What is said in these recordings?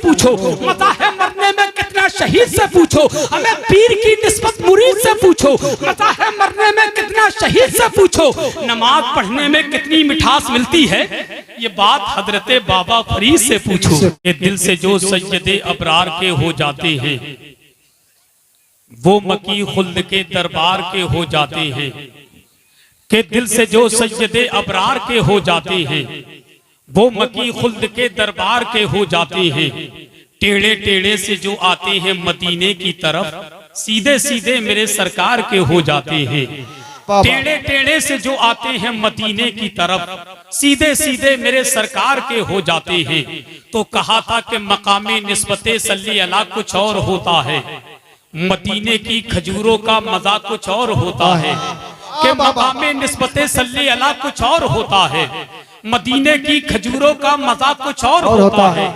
पूछो, मज़ाह मरने में कितना शहीद से पूछो, हमें पीर की निस्बत मुरीद से पूछो, मज़ाह मरने में कितना शहीद से पूछो, नमाज पढ़ने में कितनी मिठास मिलती है, ये बात हजरते बाबा फरीद से पूछो। ये दिल से जो सैयदे अबरार के हो जाते हैं वो मकी खुल्द के दरबार के हो जाते हैं, कि दिल से जो सैयदे अबरार के हो जाते हैं वो मकी खुल्द के दरबार के हो जाते हैं। टेढ़े टेढ़े से जो आते हैं मदीने की तरफ, सीधे सीधे मेरे सरकार के हो जाते हैं। टेढ़े टेढ़े से जो आते हैं मदीने की तरफ, सीधे सीधे मेरे सरकार के हो जाते हैं। तो कहा था कि मकामे निस्बते सल्ली अला कुछ और होता है, मदीने की खजूरों का मजा कुछ और होता है, कि मकामे निस्बते सल्ली अला कुछ और होता है, मदीने की खजूरों का मजा कुछ और होता है।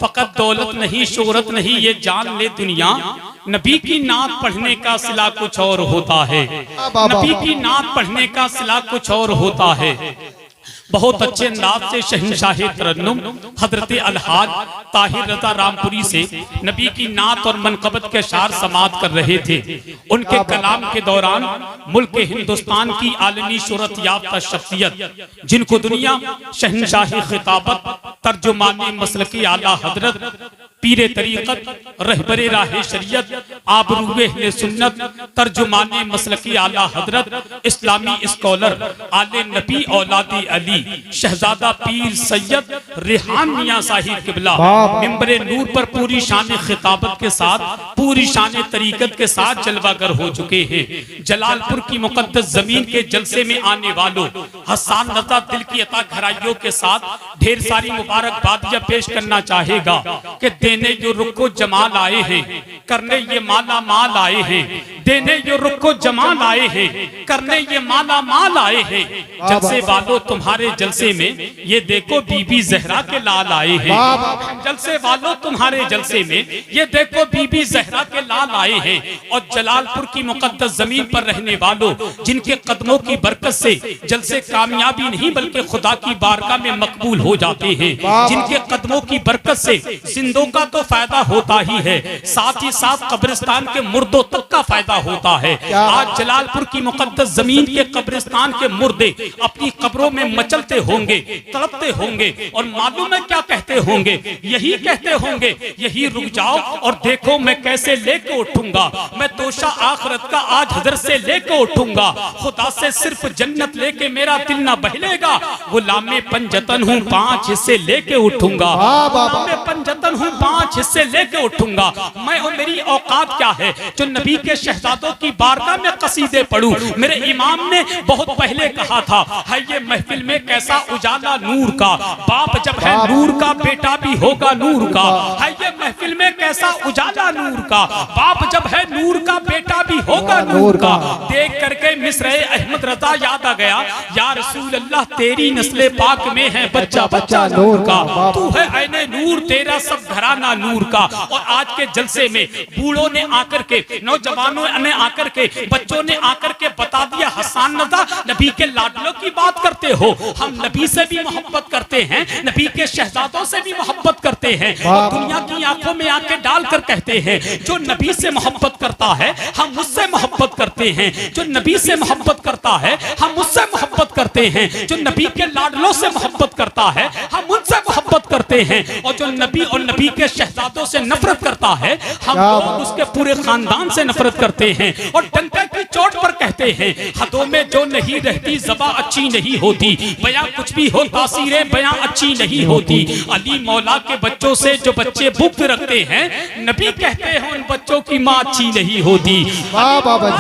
फकत दौलत नहीं शोहरत नहीं ये जान ले दुनिया, नबी की नात पढ़ने का सिला कुछ और होता है, नबी की नात पढ़ने का सिला कुछ और होता है। बहुत अच्छे अंदाज से शहंशाह तरन्नुम हजरत अलहाज ताहिर रजा रामपुरी से नबी की नात और मनकबत के शार समात कर रहे थे। उनके कलाम के दौरान मुल्क हिंदुस्तान की आलमी शोहरत याफ्ता शख्सियत, जिनको दुनिया शहंशाह खिताबत, तर्जुमाने मसलकी आला हजरत, पीरे तरीक़त, रहबरे राहे शरीयत, आबरूए अहले सुन्नत, तर्जुमाने मसलकी आला हजरत, इस्लामी स्कॉलर, आले नबी औलादे अली, शहजादा पीर सैयद रेहान मियां साहिब किबला मिंबरे नूर पर पूरी शान खिताबत के साथ, पूरी शान तरीक़त के साथ जलवागर हो चुके हैं। जलालपुर की मुक़द्दस जमीन के जलसे में आने वालों हसन रज़ा दिल की अता घराइयों के साथ ढेर सारी मुबारकबादियां पेश करना चाहेगा कि देने जो रुको जमाल आए हैं, करने ये माला माल आए हैं, देने जो रुको जमाल आए हैं, करने ये माला माल आए हैं। जलसे वालों तुम्हारे जलसे में ये देखो बीबी जहरा के लाल आए हैं, जलसे वालों तुम्हारे जलसे में ये देखो बीबी जहरा के लाल आए हैं। और जलालपुर की मुक़द्दस जमीन पर रहने वालों जिनके कदमों की बरकत से जलसे कामयाबी नहीं बल्कि खुदा की बारगाह में मकबूल हो जाते हैं, जिनके कदमों की बरकत से जिंदों का तो फायदा होता ही है, साथ ही साथ कब्रिस्तान के मुर्दों तक का फायदा होता है। आज जलालपुर की मुक़द्दस जमीन के कब्रिस्तान के मुर्दे अपनी कब्रों में मचलते होंगे, तड़पते होंगे और मालूम है क्या कहते होंगे, यही कहते होंगे, यही रुक जाओ और देखो मैं कैसे लेके उठूंगा, मैं तोशा आखिरत का आज हजर से लेके उठूंगा, खुदा से सिर्फ जन्नत लेके मेरा दिल ना बहलेगा, गुलामे पंजतन हूँ 5 हिस्से लेके उठूंगा, गुलामे पंजतन हूँ 5 हिस्से लेके उठूंगा। मैं और मेरी औकात क्या है जो नबी के शहजादों की बारगाह में कसीदे पढ़ूं। मेरे इमाम ने बहुत पहले कहा था, है ये महफिल में कैसा उजाला नूर का, बाप जब है नूर का बेटा भी होगा नूर का, है ये महफिल में कैसा उजाला नूर का, बाप जब है नूर का बेटा भी होगा नूर का। देख करके मिस्र अहमद रजा याद आ गया, या रसूल अल्लाह तेरी नस्ले पाक में है बच्चा बच्चा नूर का, तू है ऐने नूर तेरा सब घराना नूर का। और आज के जलसे में बूढ़ों ने आकर के, नौजवानों ने आकर के, बच्चों ने आकर के बता दिया, हसन रज़ा नबी के लाडलों की बात करते हो, हम नबी से भी मोहब्बत करते हैं, नबी के शहजादों से भी मोहब्बत करते हैं, और दुनिया की आंखों में आंखें डालकर कहते हैं जो नबी से मोहब्बत करता है हम उससे मोहब्बत करते हैं, जो नबी से मोहब्बत करता है हम उससे मोहब्बत करते हैं, जो नबी के लाडलों से मोहब्बत करता है हम उनसे मोहब्बत करते हैं, और जो नबी और नबी के शहजादों से नफरत करता है हम लोग उसके पूरे खानदान से नफरत करते हैं। और डंके की चोट पर कहते हैं, हदों में जो नहीं रहती ज़बां अच्छी नहीं होती, बयां कुछ भी हो तासीरें बयां अच्छी नहीं होती। अली मौला के बच्चों से जो बच्चे बुग़्ज़ रखते हैं, नबी कहते हैं उन बच्चों की माँ अच्छी नहीं होती।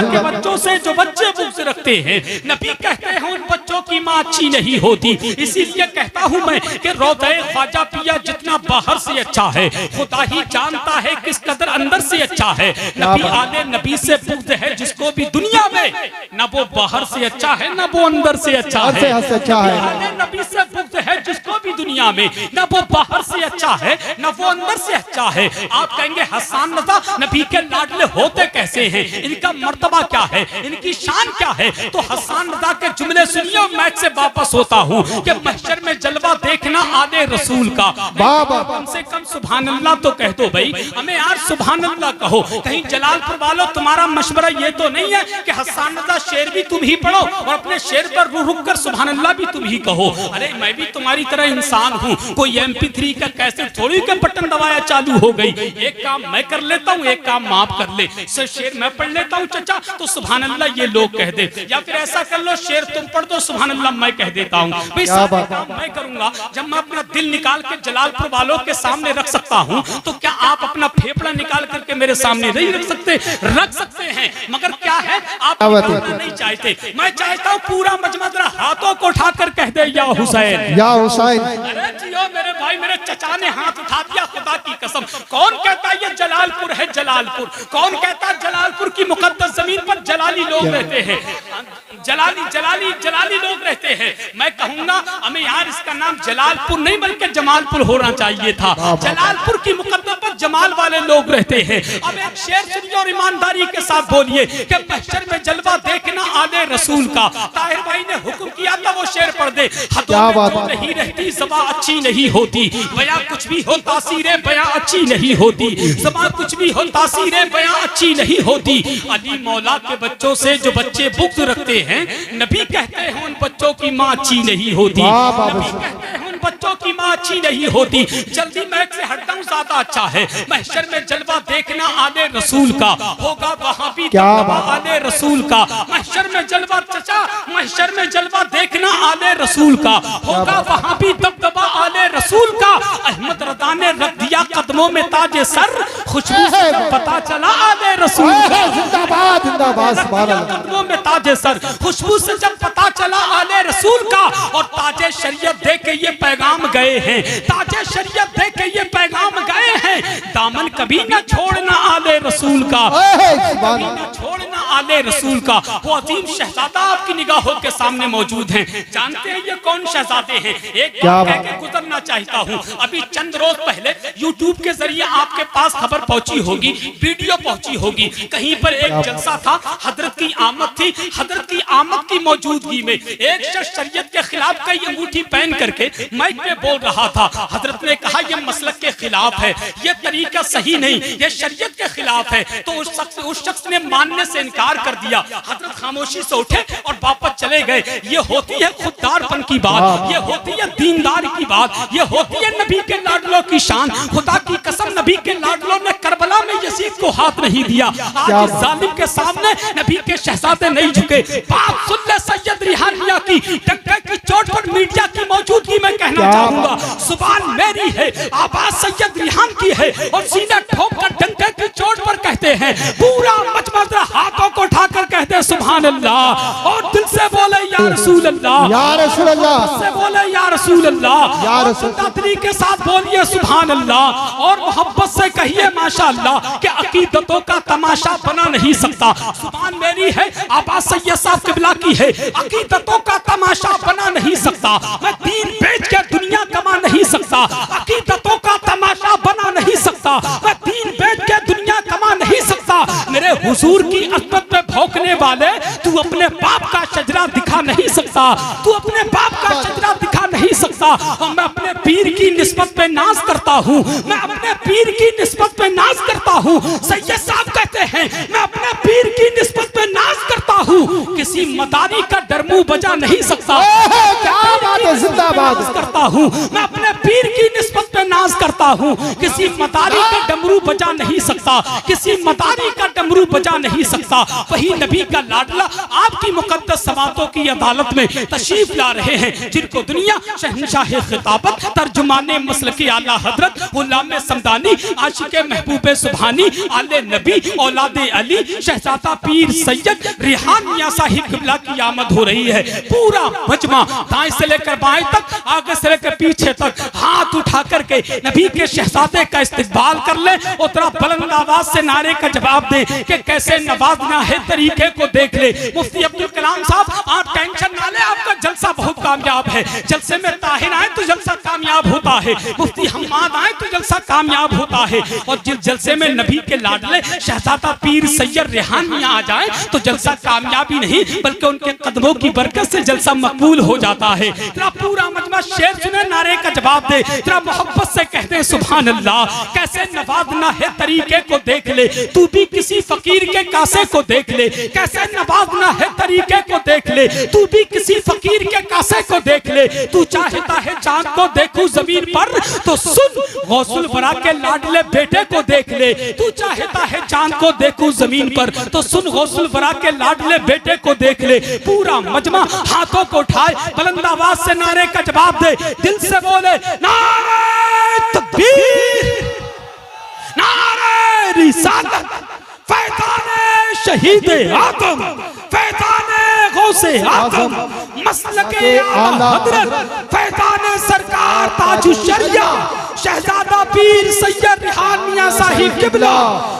के बच्चों से जो बच्चे बुग़्ज़ रखते हैं, नबी कहते हैं उन बच्चों की माँ अच्छी नहीं होती। इसीलिए कहता हूँ मैं कि रोज़े ख्वाजा पिया जितना बाहर से अच्छा है, खुदा ही जानता है किस कदर अंदर से अच्छा है। नबी आले नबी से बुग़्ज़ है जिसको भी दुनिया में, न वो बाहर से अच्छा है न वो अंदर से अच्छा है। आले नबी से बुग़्ज़ है जिसको भी दुनिया में, न वो बाहर से अच्छा है न वो अंदर से अच्छा है। आप कहेंगे हसन रजा नबी के लाडले होते कैसे हैं, इनका मर्तबा क्या है, इनकी शान क्या है? तो हसन रजा के जुमले सुनिए और मैं से वापस होता हूँ कि महशर में जलवा देखना आले रसूल का। कम से कम सुभान अल्लाह तो कह दो भाई, हमें यार सुभान अल्लाह कहो। कहीं जलालपुर वालों तुम्हारा मशवरा ये तो नहीं है कि हसन रजा शेर भी तुम ही पढ़ो और अपने शेर पर रुक कर सुभान अल्लाह भी तुम ही कहो। अरे मैं भी तुम्हारी तरह इंसान हूँ, कोई MP3 का कैसेट थोड़ी के बटन दबाया चालू हो गई। एक काम मैं कर लेता हूँ, एक काम माफ कर ले। शेर मैं पढ़ लेता हूँ चचा तो सुभान अल्लाह ये लोग कह दे, या फिर ऐसा कर लो शेर तुम पढ़ दो सुभान अल्लाह मैं कह देता हूँ। भाई सारा काम मैं करूंगा। जब मैं अपना दिल निकाल के जलालपुर वालों के सामने रख सकता हूँ तो क्या आप अपना फेफड़ा निकाल करके मेरे सामने नहीं रख सकते? रख सकते हैं, मगर क्या है आप नहीं चाहते। मैं चाहता हूँ पूरा मजमा जरा हाथों को उठाकर कह दे या हुसैन, या हुसैन। अरे जियो मेरे भाई, मेरे चचा ने हाथ उठा दिया, खुदा की कसम। कौन कहता है ये जलालपुर है? जलालपुर कौन कहता है? जलालपुर की मुकद्दस जमीन पर जलाली लोग रहते हैं, जलाली लोग रहते हैं। मैं कहूंगा हमें यार इसका नाम जलालपुर नहीं बल्कि जमालपुर होना चाहिए था। जलालपुर की मुकद्दस पर जमाल वाले लोग रहते हैं। अब एक शेर सुनिए और ईमानदारी के साथ बोलिए कि महशर में जलवा देखना आले रसूल का। ताहिर भाई ने हुक्म किया था वो शेर पढ़ दे। नहीं रहती ज़बां अच्छी नहीं होती, बयां कुछ भी हो तासीरें बयां अच्छी नहीं होती, ज़बां कुछ भी हो तासीरें बयां अच्छी नहीं होती। अली मौला के बच्चों से जो बच्चे बुग़्ज़ रखते हैं, नबी कहते हैं उन बच्चों की माँ अच्छी नहीं होती। नबी कहते हैं उन बच्चों की माँ अच्छी नहीं होती। जल्दी मैं से हटता हूँ, ज्यादा अच्छा है। महशर में जलवा देखना आले रसूल का होगा, वहाँ भी आले रसूल का। महशर में जलवा चचा, महशर में जलवा देखना आले रसूल का होगा, वहाँ भी दबदबा आले रसूल का। अहमद रज़ा ने रख दिया कदमों में ताजे सर, खुशबू से जब पता चला आले रसूल का। जिंदाबाद जिंदाबाद, कदमों में ताजे सर, खुशबू से जब पता चला आले रसूल का। और ताजे शरीयत दे के ये पैगाम गए हैं, ताजे शरीयत दे के ये पैगाम गए हैं। दामन कभी न छोड़ना आले रसूल का, कभी न छोड़ना आले रसूल का। वो अजीम शहजादा आपकी निगाहों के सामने मौजूद हैं। जानते हैं ये कौन शहजादे हैं? एक बात कह के गुजरना चाहता हूँ। अभी चंद रोज पहले YouTube के जरिए आपके पास खबर पहुंची होगी, वीडियो पहुंची होगी। कहीं पर एक जलसा था, हजरत की आमद थी। हजरत की आमद की मौजूदगी में एक शख्स शरीयत के खिलाफ कई अंगूठी पहन करके माइक में बोल रहा था। हजरत ने कहा यह मसलक के खिलाफ है, यह तरीका सही नहीं, यह शरीयत के खिलाफ है। तो उस शख्स ने मानने से इनकार कर दिया। हजरत खामोशी से उठे और वापस चले गए। ये होती है खुददारपन की बात, ये होती है दीनदारी की बात, ये होती है नबी के लाडलों की शान। खुदा की कसम, नबी के लाडलों ने करबला में यजीद को हाथ नहीं दिया। आज इस जालिम के सामने नबी के शहजादे नहीं झुके। बात सुन ले सैयद रिहानिया की, डंके की चोट पर मीडिया की मौजूदगी में कहना चाहूंगा, जुबान मेरी है, आवाज सैयद रिहान की है। और सीधा ठोक कर डंके की चोट पर कहते हैं, पूरा मजमा हाथों को उठाकर कहते हैं सुभान अल्लाह। और दिल से बोले या रसूल अल्लाह, या रसूल अल्लाह, से बोले या रसूल अल्लाह, या रसूल के साथ बोलिए सुभान अल्लाह। और मोहब्बत से कहिए माशाअल्लाह कि अकीदतों का तमाशा बना नहीं सकता। जुबान मेरी है, आवाज सैयद साहब किबला की है। अकीदतों का तमाशा बना नहीं सकता, मैं दीन बेच के दुनिया कमा नहीं सकता। अकीदतों का तमाशा बना नहीं सकता, मैं दीन बेच के दुनिया कमा नहीं सकता। मेरे हुजूर की अज़मत पे भौंकने वाले, तू अपने बाप का शजरा दिखा नहीं सकता, तू अपने बाप का शजरा दिखा नहीं सकता। और मैं अपने पीर की निस्बत पे नाज करता हूँ, मैं अपने पीर की निस्बत पे नाज करता हूँ। सैयद साहब कहते हैं मैं अपने पीर की निस्बत पे नाज करता हूँ। किसी मदारी का डरमू बजा नहीं सकता, क्या बात है, जिंदाबाद करता हूँ। मैं अपने पीर की निस्बत पे नाज करता हूँ। किसी मदारी का डमरू बजा नहीं सकता, किसी मदारी का डमरू बजा नहीं सकता। वही नबी का लाडला आपकी मुकद्दस समातों की अदालत में तशरीफ ला रहे हैं, जिनको दुनिया शहंशाह खिताबत, तर्जुमाने मसलकी आला हजरत, गुलाम समदानी, आशिक महबूब सुभानी, आले नबी, औलादे अली, शहजादा पीर सैयद रिहान मियां साहिब किबला की आमद हो रही है। पूरा मजमा दाएं से लेकर बाएं तक, आगे से लेकर पीछे तक हाथ उठा करके नबी के शहजादे का इस्तेमाल कर ले और तेरा बुलंद आवाज से नारे का जवाब दे कि कैसे नवाजना है तरीके को देख ले। मुफ्ती अब्दुल कलाम साहब, आप टेंशन ना ले, आपका जलसा बहुत कामयाब है। जलसे में ताहिर आए तो जलसा कामयाब होता है, मुफ्ती हम्माद आए तो जलसा कामयाब होता है, और जिस जलसे में नबी के लाडले शहजादा पीर सैयद रेहान मियां आ जाए तो जलसा कामयाबी नहीं बल्कि उनके कदमों की बरकत से जलसा मकबूल हो जाता है। तेरा पूरा मजमा शेर सुने, नारे का जवाब दे, तेरा मोहब्बत से कहते हैं सुभान अल्लाह। कैसे नवाजना है तरीके को देख ले, तू भी किसी फकीर के कासे को देख ले। कैसे नवाजना है तरीके को देख ले, तू भी किसी फकीर के कासे को देख ले। तू चाहता है चांद को देखूं जमीन पर तो सुन गौसुल वरा के लाडले बेटे को देख ले। तू चाहता है चांद को देखूं जमीन पर तो सुन गौसुल वरा के लाडले बेटे को देख ले। पूरा मजमा हाथों को उठाए, बुलंद आवाज से नारे का जवाब दे, दिल से बोले नारे तकबीर, नारे रिसालत, फैज़ाने शहीद आदम, फैज़ाने गौसे आदम, मसलके आला हजरत, फैज़ाने सरकार ताजुश्शरिया, शहजादा पीर सैयद रेहान मियां साहिब किबला।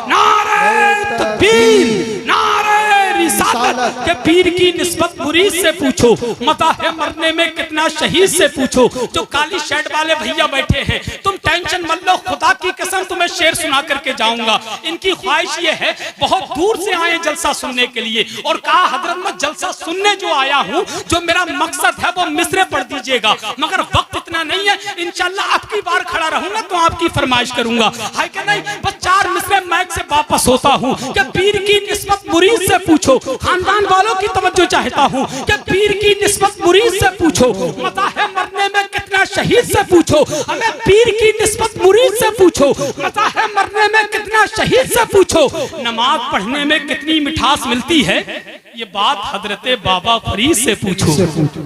नारे तकबीर, नारे रिसालत के पीर की निस्बत मुरीद से पूछो, मता है मरने में कितना शहीद से पूछो। जो काली शर्ट वाले भैया बैठे हैं, तुम टेंशन मत लो, खुदा की कसम तुम्हें शेर सुना करके जाऊंगा। इनकी ख्वाहिश ये है बहुत दूर से आए जलसा सुनने के लिए, और कहा हजरत मैं जलसा सुनने जो आया हूँ, जो मेरा मकसद है वो मिसरे पढ़ दीजिएगा, मगर वक्त इतना नहीं है। इंशाल्लाह आपकी बार खड़ा रहूंगा तो आपकी फरमाइश करूंगा, है कि नहीं। बस 4 मिसरे माइक से वापस होता हूँ कि पीर की निस्बत मुरीद से पूछो, खानदान वालों की तवज्जो चाहता हूँ कि पीर की निस्बत मुरीद से पूछो, मता है मरने में कितना शहीद से पूछो। हमें पीर की निस्बत मुरीद से पूछो, मता है मरने में कितना शहीद से पूछो। नमाज पढ़ने में कितनी मिठास मिलती है, ये बात हजरत बाबा फरीद से पूछो।